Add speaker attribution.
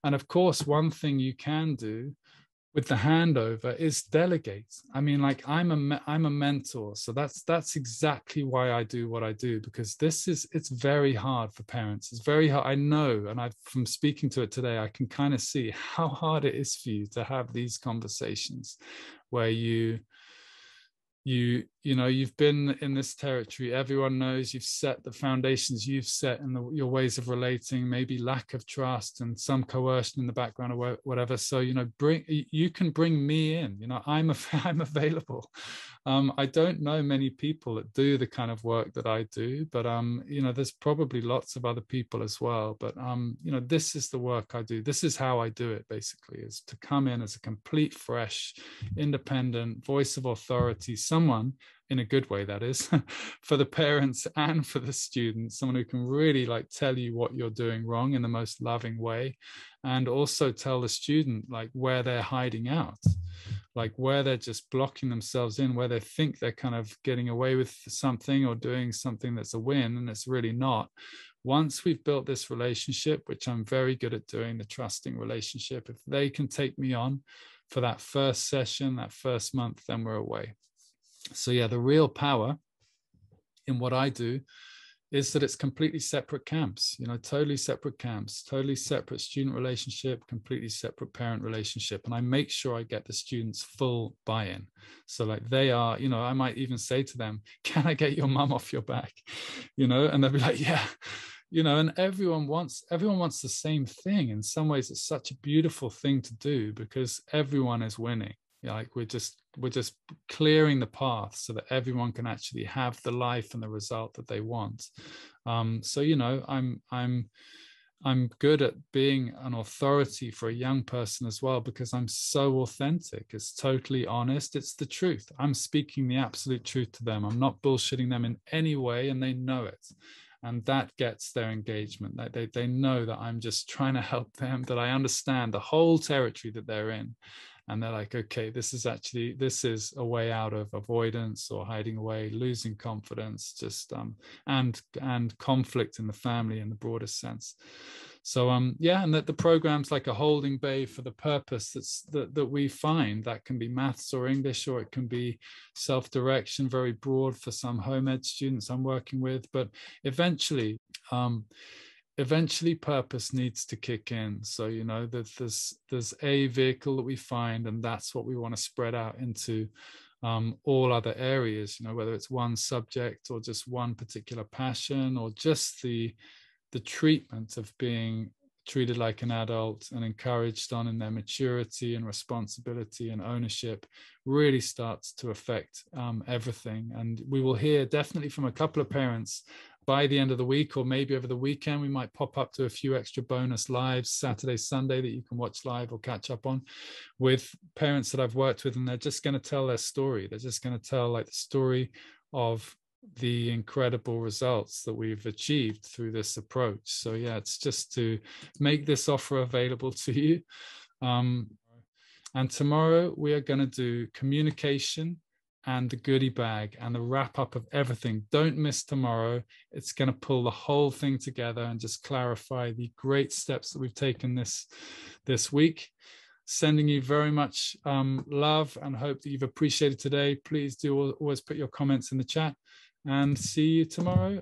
Speaker 1: And of course, one thing you can do with the handover is delegate. I mean, like I'm a mentor, so that's exactly why I do what I do, because it's very hard for parents. It's very hard. I know, and I from speaking to it today, I can kind of see how hard it is for you to have these conversations where you know, you've been in this territory, everyone knows, you've set the foundations, you've set in your ways of relating, maybe lack of trust and some coercion in the background or whatever. So, you know, you can bring me in, you know, I'm available. I don't know many people that do the kind of work that I do, but you know, there's probably lots of other people as well. But you know, this is the work I do. This is how I do it, basically, is to come in as a complete, fresh, independent voice of authority, someone, in a good way, that is, for the parents and for the students, someone who can really like tell you what you're doing wrong in the most loving way, and also tell the student like where they're hiding out, like where they're just blocking themselves in, where they think they're kind of getting away with something or doing something that's a win and it's really not. Once we've built this relationship, which I'm very good at doing, the trusting relationship, if they can take me on for that first session, that first month, then we're away. So yeah, the real power in what I do is that it's completely separate camps, you know, totally separate camps, totally separate student relationship, completely separate parent relationship. And I make sure I get the students full buy-in. So like they are, you know, I might even say to them, can I get your mum off your back? You know, and they'll be like, yeah, you know, and everyone wants the same thing. In some ways, it's such a beautiful thing to do because everyone is winning. Like we're just clearing the path so that everyone can actually have the life and the result that they want. So you know, I'm good at being an authority for a young person as well, because I'm so authentic. It's totally honest. It's the truth. I'm speaking the absolute truth to them. I'm not bullshitting them in any way, and they know it. And that gets their engagement. They know that I'm just trying to help them, that I understand the whole territory that they're in. And they're like, okay, this is a way out of avoidance or hiding away, losing confidence, just and conflict in the family in the broadest sense. So yeah, and that the program's like a holding bay for the purpose that we find. That can be maths or English, or it can be self-direction, very broad for some home ed students I'm working with. But eventually purpose needs to kick in. So you know that there's a vehicle that we find, and that's what we want to spread out into all other areas, you know, whether it's one subject or just one particular passion, or just the treatment of being treated like an adult and encouraged on in their maturity and responsibility and ownership really starts to affect everything. And we will hear definitely from a couple of parents by the end of the week, or maybe over the weekend. We might pop up to a few extra bonus lives Saturday, Sunday, that you can watch live or catch up on, with parents that I've worked with, and they're just going to tell their story. They're just going to tell like the story of the incredible results that we've achieved through this approach. So yeah, it's just to make this offer available to you. And tomorrow we are going to do communication and the goodie bag and the wrap up of everything. Don't miss tomorrow. It's going to pull the whole thing together and just clarify the great steps that we've taken this week. Sending you very much love, and hope that you've appreciated today. Please do always put your comments in the chat, and see you tomorrow